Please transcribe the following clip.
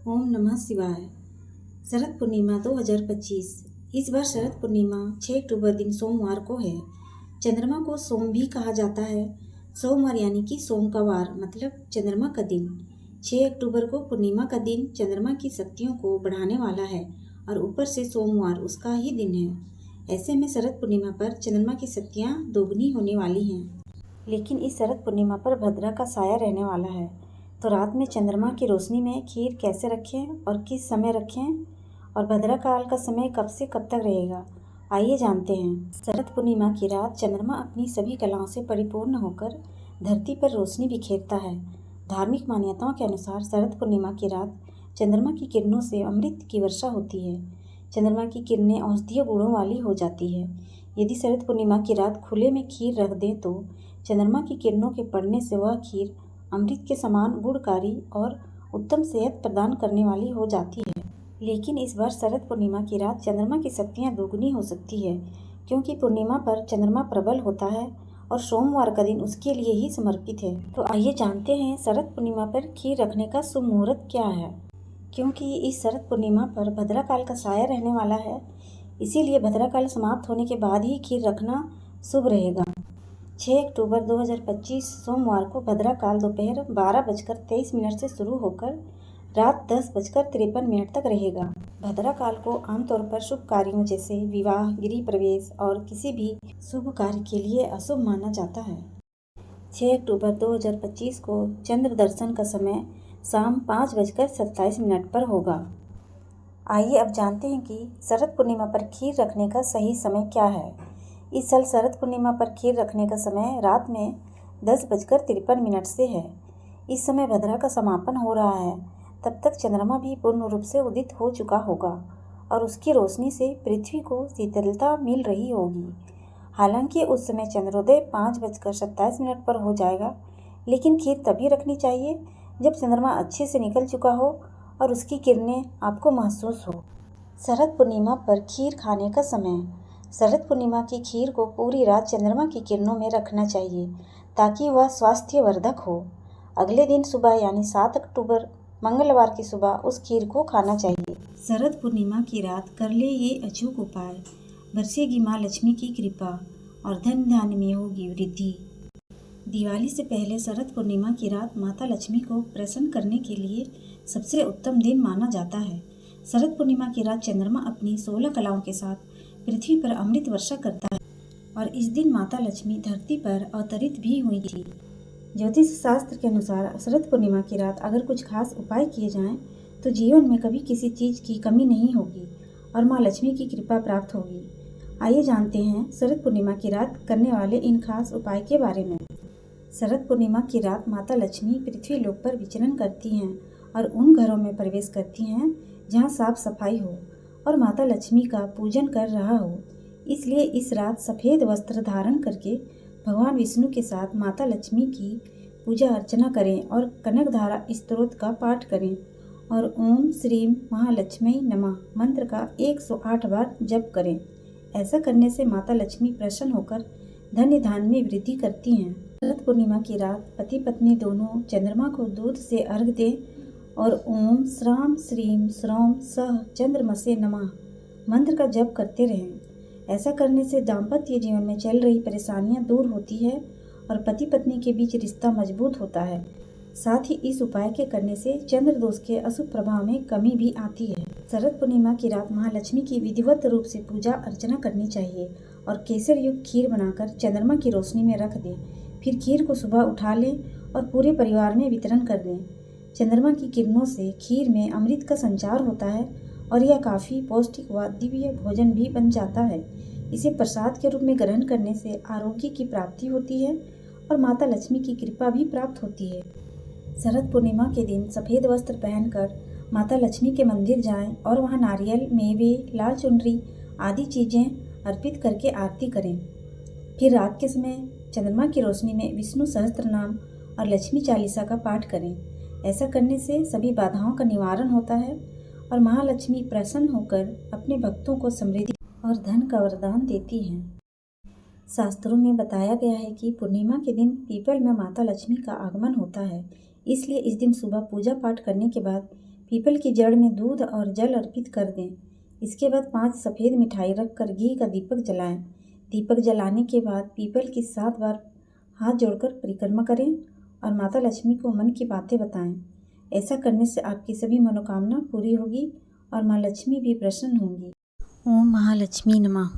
ओम नमः शिवाय। शरद पूर्णिमा 2025। इस बार शरद पूर्णिमा 6 अक्टूबर दिन सोमवार को है। चंद्रमा को सोम भी कहा जाता है। सोमवार यानी कि सोम का वार मतलब चंद्रमा का दिन। 6 अक्टूबर को पूर्णिमा का दिन चंद्रमा की शक्तियों को बढ़ाने वाला है और ऊपर से सोमवार उसका ही दिन है। ऐसे में शरद पूर्णिमा पर चंद्रमा की शक्तियाँ दोगुनी होने वाली हैं। लेकिन इस शरद पूर्णिमा पर भद्रा का साया रहने वाला है, तो रात में चंद्रमा की रोशनी में खीर कैसे रखें और किस समय रखें, और भद्रा काल का समय कब से कब तक रहेगा, आइए जानते हैं। शरद पूर्णिमा की रात चंद्रमा अपनी सभी कलाओं से परिपूर्ण होकर धरती पर रोशनी बिखेरता है। धार्मिक मान्यताओं के अनुसार शरद पूर्णिमा की रात चंद्रमा की किरणों से अमृत की वर्षा होती है। चंद्रमा की किरणें औषधीय गुणों वाली हो जाती है। यदि शरद पूर्णिमा की रात खुले में खीर रख दें तो चंद्रमा की किरणों के पड़ने से वह खीर अमृत के समान गुणकारी और उत्तम सेहत प्रदान करने वाली हो जाती है। लेकिन इस बार शरद पूर्णिमा की रात चंद्रमा की शक्तियाँ दोगुनी हो सकती है, क्योंकि पूर्णिमा पर चंद्रमा प्रबल होता है और सोमवार का दिन उसके लिए ही समर्पित है। तो आइए जानते हैं शरद पूर्णिमा पर खीर रखने का शुभ मुहूर्त क्या है। क्योंकि इस शरद पूर्णिमा पर भद्रा काल का साया रहने वाला है, इसीलिए भद्रा काल समाप्त होने के बाद ही खीर रखना शुभ रहेगा। 6 अक्टूबर 2025 सोमवार को भद्रा काल दोपहर 12:23 से शुरू होकर रात 10:53 तक रहेगा। भद्रा काल को आमतौर पर शुभ कार्यों जैसे विवाह, गृह प्रवेश और किसी भी शुभ कार्य के लिए अशुभ माना जाता है। 6 अक्टूबर 2025 को चंद्र दर्शन का समय शाम 5:27 पर होगा। आइए अब जानते हैं कि शरद पूर्णिमा पर खीर रखने का सही समय क्या है। इस साल शरद पूर्णिमा पर खीर रखने का समय रात में 10:53 से है। इस समय भद्रा का समापन हो रहा है। तब तक चंद्रमा भी पूर्ण रूप से उदित हो चुका होगा और उसकी रोशनी से पृथ्वी को शीतलता मिल रही होगी। हालांकि उस समय चंद्रोदय 5:27 पर हो जाएगा, लेकिन खीर तभी रखनी चाहिए जब चंद्रमा अच्छे से निकल चुका हो और उसकी किरणें आपको महसूस हो। शरद पूर्णिमा पर खीर खाने का समय। शरद पूर्णिमा की खीर को पूरी रात चंद्रमा की किरणों में रखना चाहिए ताकि वह स्वास्थ्यवर्धक हो। अगले दिन सुबह यानी 7 अक्टूबर मंगलवार की सुबह उस खीर को खाना चाहिए। शरद पूर्णिमा की रात कर ले ये अचूक उपाय, बरसेगी माँ लक्ष्मी की कृपा और धन धान्य में होगी वृद्धि। दिवाली से पहले शरद पूर्णिमा की रात माता लक्ष्मी को प्रसन्न करने के लिए सबसे उत्तम दिन माना जाता है। शरद पूर्णिमा की रात चंद्रमा अपनी 16 कलाओं के साथ पृथ्वी पर अमृत वर्षा करता है और इस दिन माता लक्ष्मी धरती पर अवतरित भी हुई थी। ज्योतिष शास्त्र के अनुसार शरद पूर्णिमा की रात अगर कुछ खास उपाय किए जाएं तो जीवन में कभी किसी चीज़ की कमी नहीं होगी और माँ लक्ष्मी की कृपा प्राप्त होगी। आइए जानते हैं शरद पूर्णिमा की रात करने वाले इन खास उपाय के बारे में। शरद पूर्णिमा की रात माता लक्ष्मी पृथ्वी लोक पर विचरण करती हैं और उन घरों में प्रवेश करती हैं जहाँ साफ सफाई हो और माता लक्ष्मी का पूजन कर रहा हो। इसलिए इस रात सफ़ेद वस्त्र धारण करके भगवान विष्णु के साथ माता लक्ष्मी की पूजा अर्चना करें और कनकधारा स्तोत्र का पाठ करें और ओम श्रीम महालक्ष्मी नमः मंत्र का 108 बार जप करें। ऐसा करने से माता लक्ष्मी प्रसन्न होकर धन्य धान्य में वृद्धि करती हैं। शरद पूर्णिमा की रात पति पत्नी दोनों चंद्रमा को दूध से अर्घ दें और ओम श्राम श्रीम श्रौम सह चंद्रमसे नमः मंत्र का जप करते रहें। ऐसा करने से दाम्पत्य जीवन में चल रही परेशानियां दूर होती है और पति पत्नी के बीच रिश्ता मजबूत होता है। साथ ही इस उपाय के करने से चंद्र दोष के अशुभ प्रभाव में कमी भी आती है। शरद पूर्णिमा की रात महालक्ष्मी की विधिवत रूप से पूजा अर्चना करनी चाहिए और केसर युक्त खीर बनाकर चंद्रमा की रोशनी में रख दें। फिर खीर को सुबह उठा लें और पूरे परिवार में वितरण कर दें। चंद्रमा की किरणों से खीर में अमृत का संचार होता है और यह काफ़ी पौष्टिक व दिव्य भोजन भी बन जाता है। इसे प्रसाद के रूप में ग्रहण करने से आरोग्य की प्राप्ति होती है और माता लक्ष्मी की कृपा भी प्राप्त होती है। शरद पूर्णिमा के दिन सफ़ेद वस्त्र पहनकर माता लक्ष्मी के मंदिर जाएं और वहां नारियल, मेवे, लाल चुनरी आदि चीज़ें अर्पित करके आरती करें। फिर रात के समय चंद्रमा की रोशनी में विष्णु सहस्त्र नाम और लक्ष्मी चालीसा का पाठ करें। ऐसा करने से सभी बाधाओं का निवारण होता है और महालक्ष्मी प्रसन्न होकर अपने भक्तों को समृद्धि और धन का वरदान देती हैं। शास्त्रों में बताया गया है कि पूर्णिमा के दिन पीपल में माता लक्ष्मी का आगमन होता है, इसलिए इस दिन सुबह पूजा पाठ करने के बाद पीपल की जड़ में दूध और जल अर्पित कर दें। इसके बाद 5 सफ़ेद मिठाई रखकर घी का दीपक जलाएं। दीपक जलाने के बाद पीपल की 7 बार हाथ जोड़कर परिक्रमा करें और माता लक्ष्मी को मन की बातें बताएं। ऐसा करने से आपकी सभी मनोकामना पूरी होगी और माँ लक्ष्मी भी प्रसन्न होंगी। ओम महालक्ष्मी नमः।